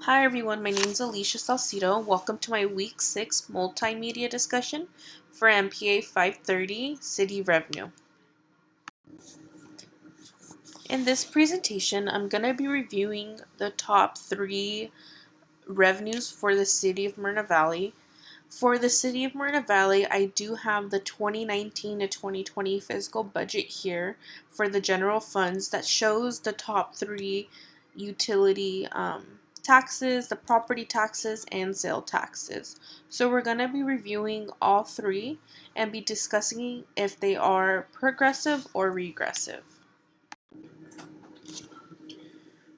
Hi everyone, my name is Alicia Salcido. Welcome to my Week 6 multimedia discussion for MPA 530 City Revenue. In this presentation, I'm going to be reviewing the top 3 revenues for the City of Myrna Valley. For the City of Myrna Valley, I do have the 2019 to 2020 fiscal budget here for the general funds that shows the top 3 utility taxes, the property taxes, and sale taxes. So we're going to be reviewing all 3 and be discussing if they are progressive or regressive.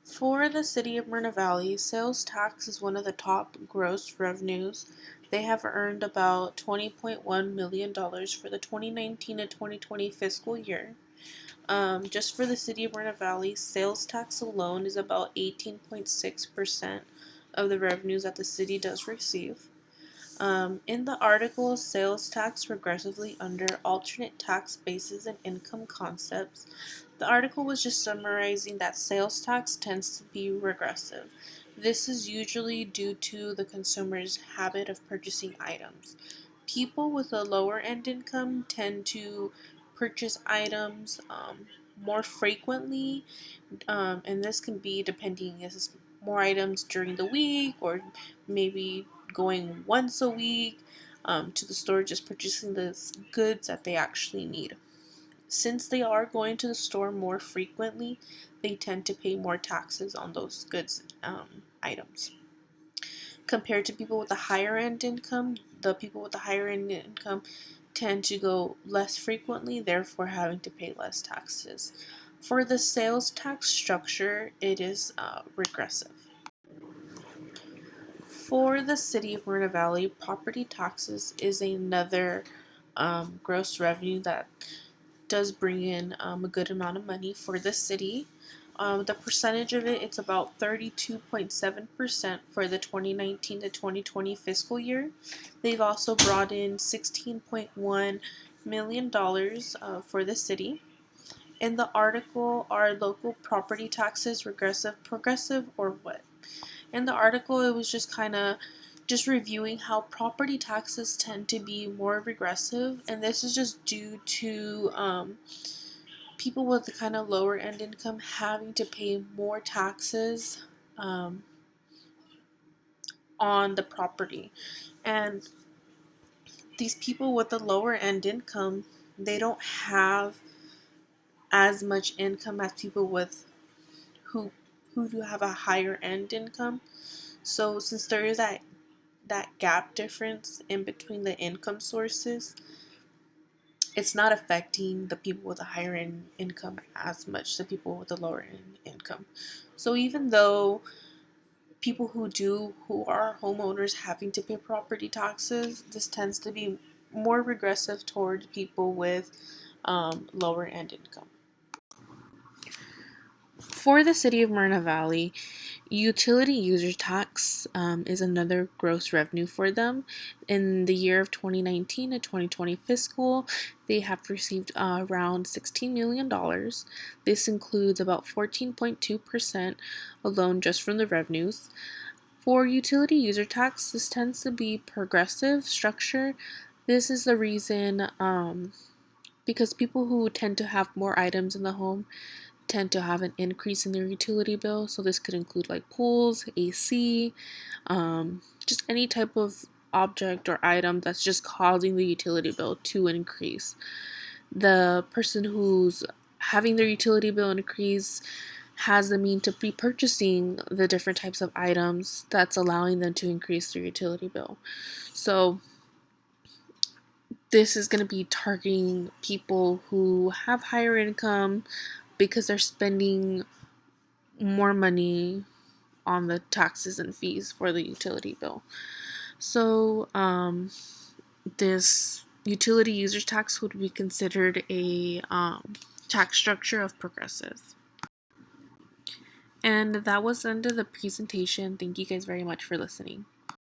For the City of Myrna Valley, sales tax is one of the top gross revenues. They have earned about $20.1 million for the 2019 to 2020 fiscal year. Just for the City of Myrna Valley, sales tax alone is about 18.6% of the revenues that the city does receive. In the article, sales tax regressively under alternate tax bases and income concepts, the article was just summarizing that sales tax tends to be regressive. This is usually due to the consumer's habit of purchasing items. People with a lower end income tend to purchase items more frequently, and this can be depending if more items during the week or maybe going once a week to the store just purchasing the goods that they actually need. Since they are going to the store more frequently, they tend to pay more taxes on those goods items. Compared to people with a higher end income, the people with a higher end income tend to go less frequently, therefore having to pay less taxes. For the sales tax structure, it is regressive. For the City of Myrna Valley, property taxes is another gross revenue that does bring in a good amount of money for the city. The percentage of it, it's about 32.7% for the 2019 to 2020 fiscal year. They've also brought in $16.1 million for the city. In the article, are local property taxes regressive, progressive, or what? In the article, it was just kind of just reviewing how property taxes tend to be more regressive, and this is just due to people with the kind of lower end income having to pay more taxes on the property. And these people with the lower end income, they don't have as much income as people with who do have a higher end income. So since there is that gap difference in between the income sources, it's not affecting the people with a higher income as much, the people with a lower income. So even though people who are homeowners having to pay property taxes, this tends to be more regressive toward people with lower end income. For the City of Myrna Valley, utility user tax is another gross revenue for them. In the year of 2019 to 2020 fiscal, they have received around $16 million. This includes about 14.2% alone just from the revenues. For utility user tax, this tends to be progressive structure. This is the reason because people who tend to have more items in the home tend to have an increase in their utility bill. So this could include like pools, AC, just any type of object or item that's just causing the utility bill to increase. The person who's having their utility bill increase has the means to be purchasing the different types of items that's allowing them to increase their utility bill. So this is going to be targeting people who have higher income because they're spending more money on the taxes and fees for the utility bill. So this utility user tax would be considered a tax structure of progressive. And that was the end of the presentation. Thank you guys very much for listening.